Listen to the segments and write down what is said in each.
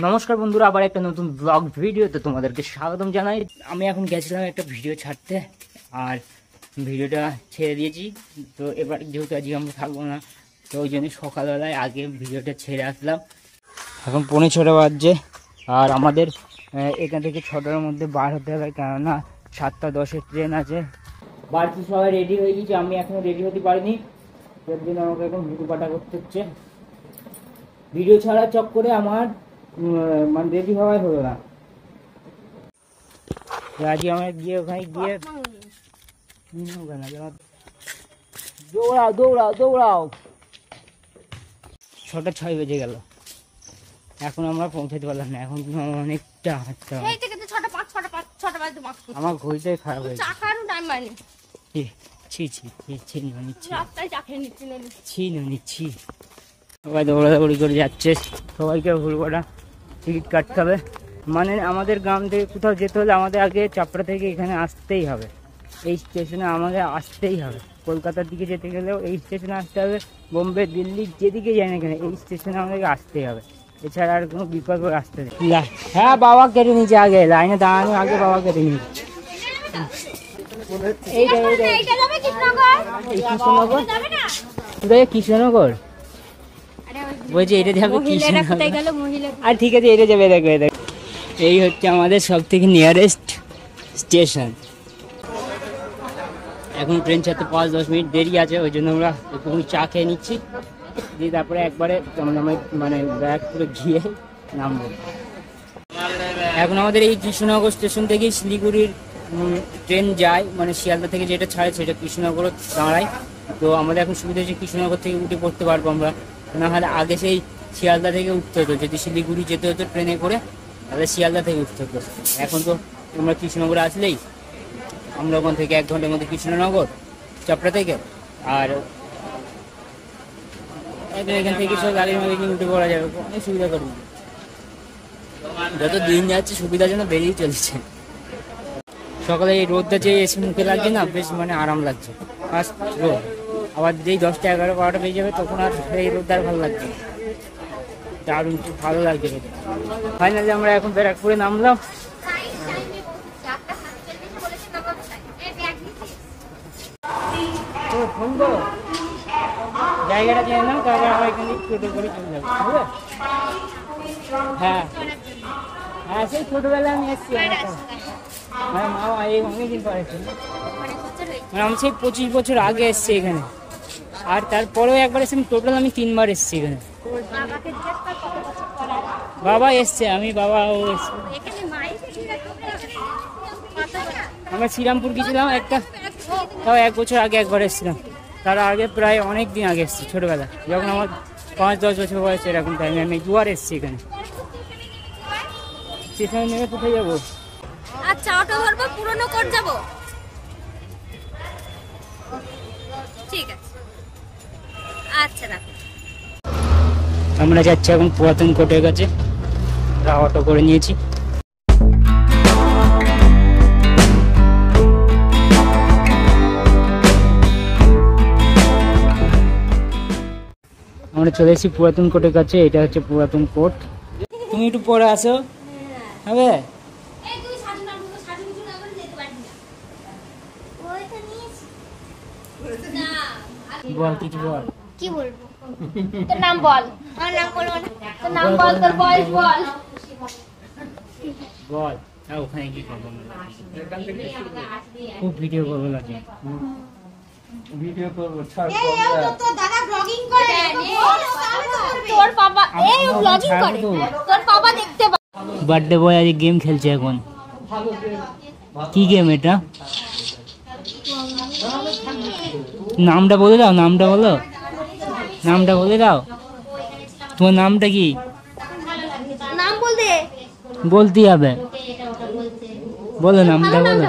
নমস্কার বন্ধুরা, আবার একটা নতুন ব্লগ ভিডিওতে তোমাদেরকে স্বাগতম জানাই। আমি এখন গেছিলাম একটা ভিডিও ছাড়তে, আর ভিডিওটা ছেড়ে দিয়েছি। তো এবার যেহেতু আজকে আমরা থাকবো না, তো ওই জন্য সকালবেলায় আগে ভিডিওটা ছেড়ে আসলাম। এখন 5:45 বাজছে, আর আমাদের এখান থেকে 6টার মধ্যে বার হতে হবে, কেননা 7:10-এর ট্রেন আছে। বাড়িতে সবাই রেডি হয়ে গেছে, আমি এখনও রেডি হতে পারিনি। এর জন্য আমাকে এখন ভিডিও পাঠা করতে হচ্ছে। ভিডিও ছাড়ার চক্করে আমার মানে রেডি হওয়াই হলো না। আজকে আমার গিয়ে ওখানে গিয়ে দৌড়াও দৌড়াও দৌড়াও। 6:06 বেজে গেল, এখন আমরা পৌঁছাতে পারলাম না। এখন অনেকটা হাঁটতে হবে। আমার ঘড়িটাই খারাপ হয়েছে। সবাই দৌড়াদৌড়ি করে যাচ্ছে, সবাইকে ভুলবটা টিকিট কাটতে হবে। মানে আমাদের গ্রাম থেকে কোথাও যেতে হলে আমাদের আগে চাপড়া থেকে এখানে আসতেই হবে, এই স্টেশনে আমাদের আসতেই হবে। কলকাতার দিকে যেতে গেলেও এই স্টেশনে আসতে হবে, বোম্বে দিল্লি যেদিকে যাই না কেন এই স্টেশনে আমাদেরকে আসতেই হবে, এছাড়া আর কোনো বিকল্প আসতে নেই। হ্যাঁ, বাবা কেটে নিচ্ছে, আগে লাইনে দাঁড়ানো আগে বাবা কেটে নিচ্ছে। কৃষ্ণনগর বলছি, এটা যাবে আর ঠিক আছে, এটা যাবে। দেখো দেখো, এই হচ্ছে আমাদের সব থেকে নিয়ারেস্ট স্টেশন। এখন ট্রেন ছাড়তে 5-10 মিনিট দেরি আছে, ওই জন্য আমরা একটু চা খেয়ে নিচ্ছি, দিয়ে তারপরে একবারে মানে ব্যাগ করে গিয়ে নামবো। এখন আমাদের এই কৃষ্ণনগর স্টেশন থেকে শিলিগুড়ির ট্রেন যায়, মানে শিয়ালদা থেকে যেটা ছাড়ে সেটা কৃষ্ণনগর দাঁড়ায়। তো আমাদের এখন সুবিধা হচ্ছে কৃষ্ণনগর থেকে উঠে পড়তে পারবো আমরা, না হলে আগে সেই শিয়ালদা থেকে উঠতে হতো। যদি শিলিগুড়ি যেতে হতো ট্রেনে করে, তাহলে শিয়ালদা থেকে উঠতে হতো। এখন তো আমরা কৃষ্ণনগরে আসলেই আমরা ওখান থেকে 1 ঘন্টার মধ্যে কৃষ্ণনগর চাপড়া থেকে, আর এখান থেকে সব গাড়ির মধ্যে উঠে পড়া যাবে, অনেক সুবিধা করবে। যত দিন যাচ্ছে সুবিধার জন্য বেরিয়ে চলছে। সকালে এই রোদটা যে এসে মুখে লাগছে না, বেশ মানে আরাম লাগছে। ফার্স্ট রোদ, আবার যেই 10টা 11 12টা বেজে যাবে তখন আর এই রোদটা আর ভালো লাগছে, দারুণ ভালো লাগছে রোদ। ফাইনালি আমরা এখন ব্যারাকপুরে নামলাম। জায়গাটা জেনে নাও, তাহলে আমরা এখানে টোটো করে চলে যাবো। হ্যাঁ হ্যাঁ, সেই ছোটবেলায় আমি এসেছি, মানে মা এই অনেকদিন পর এসেছি, মানে আমি সেই 25 বছর আগে এসেছি এখানে। আর তারপরেও একবার এসেছি, টোটাল আমি 3 বার এসেছি এখানে। বাবা এসছে, বাবাও এসছে। আমরা শ্রীরামপুর গেছিলাম একটা, তাও 1 বছর আগে একবার এসেছিলাম। তার আগে প্রায় অনেক দিন আগে এসেছি, ছোটবেলা যখন আমার 5-10 বছর বয়স, এরকম টাইমে আমি 2বার এসেছি এখানে। স্টেশনে নেমে কোথায় যাবো? আচ্ছা, অটো ধরবো, পুরনো কোট যাবো। ঠিক আছে, আচ্ছা রাখো। আমরা যাচ্ছি এখন পুরাতন কোর্টের কাছে, অটো করে নিয়েছি। আমরা চলে এসেছি পুরাতন কোর্টের কাছে, এটা হচ্ছে পুরাতন কোর্ট। তুমি একটু পরে আসো, হবে? বল, কিছু বল। কি বলবো? তোর নাম বল। আমার নাম বলবো না, তোর নাম বল, তোর বয়স বল। বল। ওখানে কি করবো? খুব ভিডিও করবো লাগে। ভিডিও করবো, ছাড়। তোর দাদা ব্লগিং করে, তোর বাবা এই ব্লগিং করে, তোর বাবা দেখতে পারে। বার্থডে বয় আজ গেম খেলছে এখন। কি গেম এটা? নামটা বলে দাও, নামটা বলো, নামটা বলে দাও। তোমার নামটা কি? নাম বলতে বলতেই হবে, বলো নামটা বলো,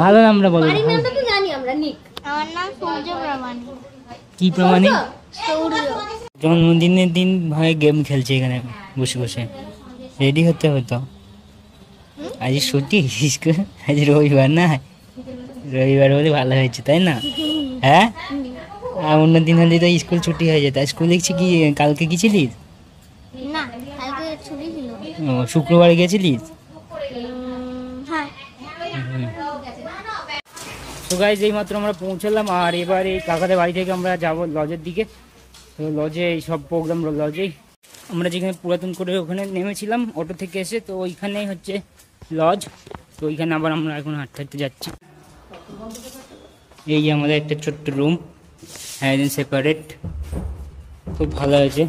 ভালো নামটা বলো। নামটা তো জানি আমরা, নিক। আমার নাম সূর্য প্রামাণিক। কি প্রামাণিক? সূর্য। জন্মদিনের দিন ভাই গেম খেলছে এখানে বসে বসে। রেডি হতে হতো, আজ ছুটি, আজ রবিবার না, রবিবার বলে ভালো হয়েছে তাই না? হ্যাঁ, অন্য দিন হলে তো স্কুল ছুটি হয়ে যেত। স্কুল দেখছি কি কালকে গেছিলিস? না, কালকে ছুটি ছিল। ও, শুক্রবারে গেছিলিস? হ্যাঁ। তো গাইজ এই মাত্র আমরা পৌঁছালাম, আর এবার এই কাকাদের বাড়ি থেকে আমরা যাব লজের দিকে। তো লজে এই সব প্রোগ্রাম লজেই, আমরা যেখানে পুরাতন করে ওখানে নেমেছিলাম অটো থেকে এসে, তো ওইখানেই হচ্ছে লজ। তো ওইখানে আবার আমরা এখন হাঁটতে হাঁটতে যাচ্ছি। এই যে আমাদের একটা ছোট্ট রুম, হ্যাঁ সেপারেট, খুব ভালো হয়েছে।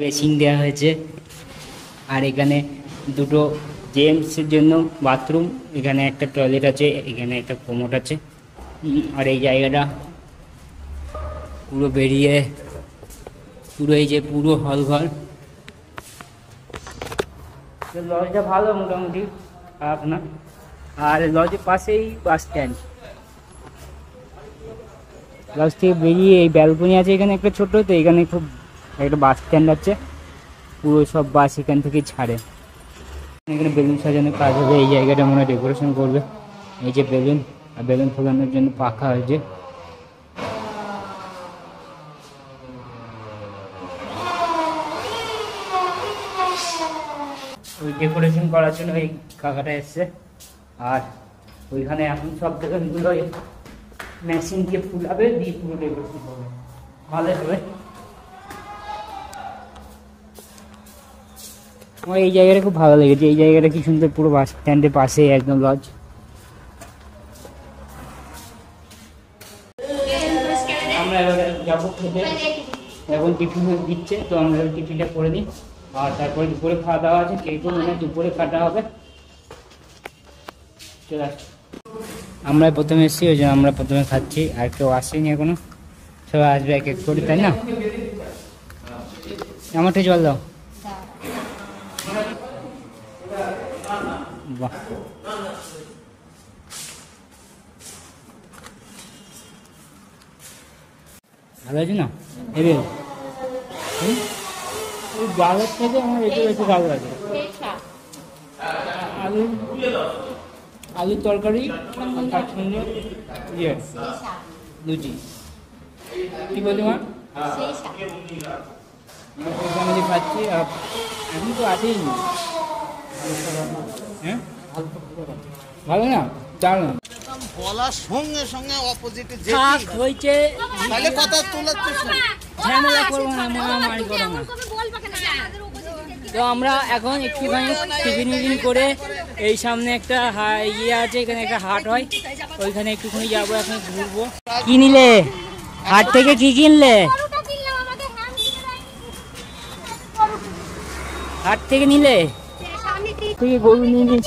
বেসিং দেওয়া হয়েছে, আর এখানে দুটো জেন্টসের জন্য বাথরুম, এখানে একটা টয়লেট আছে, এখানে একটা কোমোড আছে। আর এই জায়গাটা পুরো বেরিয়ে পুরো এই যে পুরো হল ঘর। লজটা ভালো মোটামুটি, খারাপ না। আর লজের পাশেই বাস স্ট্যান্ড। লজ থেকে বেরিয়ে এই ব্যালকনি আছে এখানে একটা ছোট, তো এখানে খুব একটা বাস স্ট্যান্ড আছে, পুরো সব বাস এখান থেকে ছাড়ে। এখানে বেলুন সাজানোর কাজ হবে, এই জায়গাটা মনে হয় ডেকোরেশন করবে। এই যে বেলুন, আর বেলুন ফোলানোর জন্য পাখা হয়েছে। ওই ডেকোরেশন করার জন্য ওই কাকাটা এসছে। আর ওইখানে এখন সব বেলুনগুলো মেশিন দিয়ে ফুলাবে, দিয়ে পুরো ডেকোরেশন করবে, ভালো হবে। আমার এই জায়গাটা খুব ভালো লেগেছে, এই জায়গাটা কি সুন্দর, পুরো বাস স্ট্যান্ডের পাশে একদম লজ। আমরা এবারে যাবো খেতে, এখন টিফিন দিচ্ছে, তো আমরা টিফিনটা করে নিই। আর তারপরে দুপুরে খাওয়া দাওয়া আছে, কেউ মনে হয় দুপুরে কাটা হবে। চলে আসছি, আমরা প্রথমে এসেছি, ওই জন্য আমরা প্রথমে খাচ্ছি, আর কেউ আসেনি এখনো, সবাই আসবে এক এক করে, তাই না? আমারটা জল দাও। বাহ, ভালো আছে না? এবার ওই ডালের থেকে আমার একটু বেশি ভালো লাগে। আলু আলুর তরকারি, তার সঙ্গে ইয়ে লুচি। কি বলছি মা? আমি খাচ্ছি, আর এখন তো আছেই। হ্যাঁ, ভালো না? দারুণ। বলার সঙ্গে সঙ্গে অপোজিটে থাক হয়েছে, তাহলে কথা তোলাচ্ছে ঝামেলা করবো না, মারামারি করবো না। তো আমরা এখন একটুখানি টিফিন মিফিন করে এই সামনে একটা ইয়ে আছে, এখানে একটা হাট হয়, ওইখানে একটুখানি যাবো, এখন ঘুরবো। কি নিলে হাট থেকে, কি কিনলে? হাট থেকে নিলে তুই গরু নিয়ে নিস।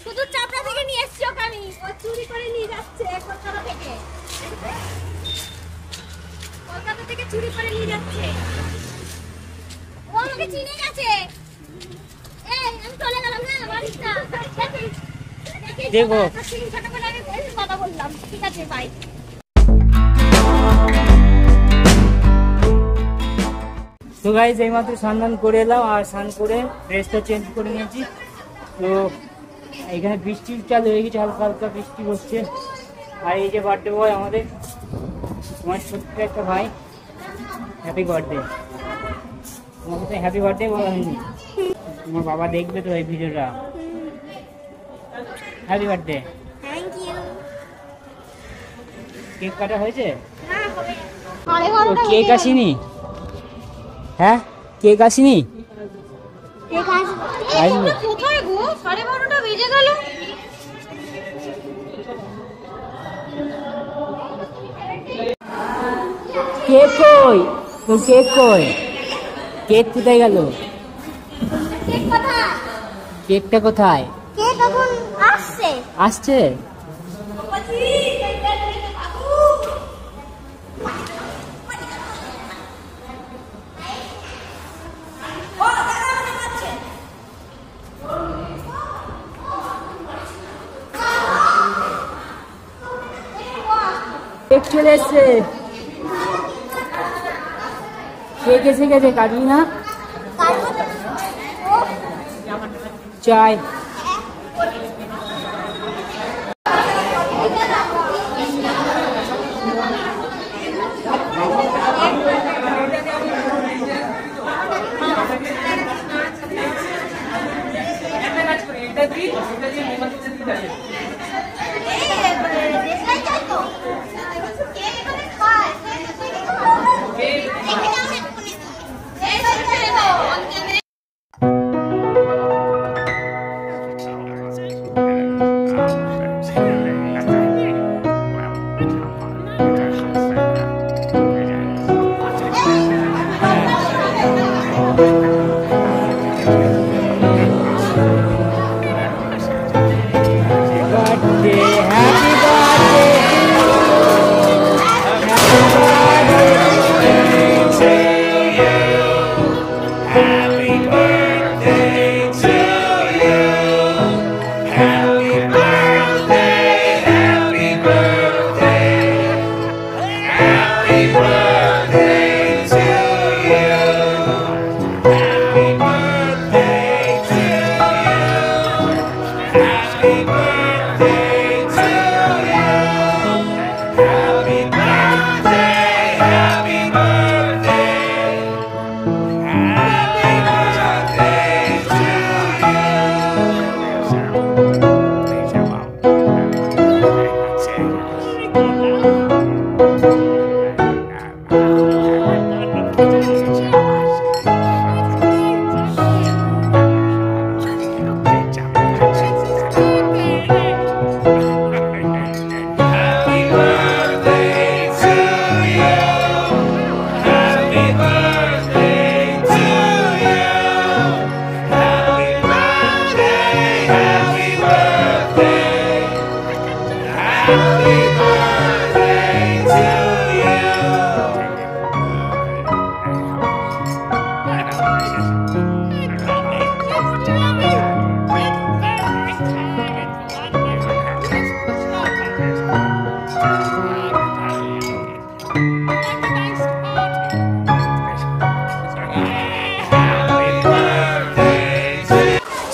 শুধু চাপড়া থেকে নিয়ে এসছি ওকে আমি, ও চুরি করে নিয়ে যাচ্ছে কলকাতা থেকে। কলকাতা থেকে চুরি করে নিয়ে যাচ্ছে, ও আমাকে চিনে গেছে। এই আমি চলে গেলাম, হ্যাঁ বাড়িটা দেখো ছোট করে আমি কথা বললাম, ঠিক আছে বাই। তো গাইজ এইমাত্র স্নান করে এলাম, আর স্নান করে ড্রেসটা চেঞ্জ করে নিয়েছি। তো এখানে বৃষ্টি চালু হয়ে গেছে, হালকা হালকা বৃষ্টি পড়ছে। আর এই যে বার্থডে বয় আমাদের, তোমার ছোট্ট একটা ভাই, হ্যাপি বার্থডে। তোমাকে তো হ্যাপি বার্থডে বলা হয়নি, তোমার বাবা দেখবে তো এই ভিডিওটা। Happy birthday. Thank you. Cake কাটা হয়েছে? হ্যাঁ হবে। কেক আসেনি? হ্যাঁ, কেক আসেনি? কোথায় গো? 12:30টা বেজে গেল। কেক কই? তো কেক কই? কেক কোথায় গেল? কেক কোথায়? কেকটা কোথায়? কেক এখন আসছে। আসছে? কেক চলে এসছে। কেক এসে গেছে, কাটবি না? চাই।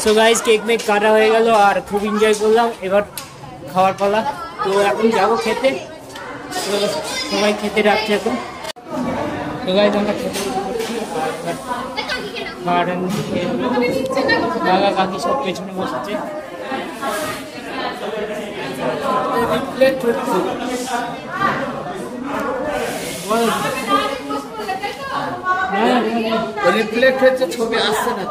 সো গাইস কেক মেক কাটা হয়ে গেল আর খুব এনজয় করলাম। এবার খাওয়ার পালা। তো এখন যাবো খেতে। তো সবাই খেতে রাখছে এখন। তো গাইস আমরা খেতে খাওয়াটা খেয়ে দাদা কাকি সব পেছনে বসেছে। রিফ্লেক্ট হচ্ছে, ছবি আসছে না।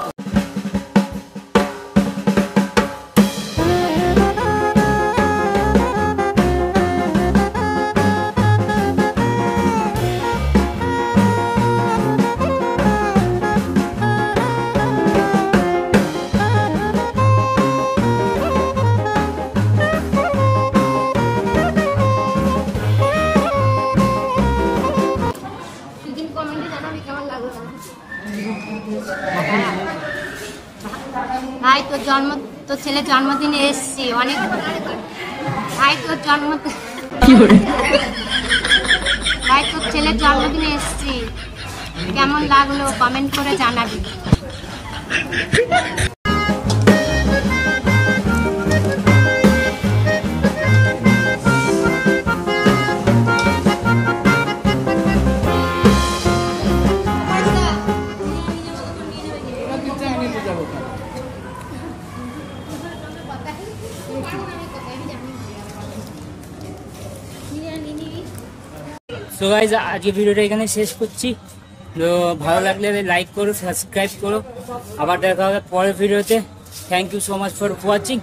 ভাই তোর ছেলের জন্মদিনে এসছি অনেক। ভাই তোর ছেলের জন্মদিনে এসছি, কেমন লাগলো কমেন্ট করে জানাবি। সো গাইজ আজকে ভিডিওটা এখানে শেষ করছি। তো ভালো লাগলে লাইক করো, সাবস্ক্রাইব করো। আবার দেখা হবে পরের ভিডিওতে। Thank you so much for watching.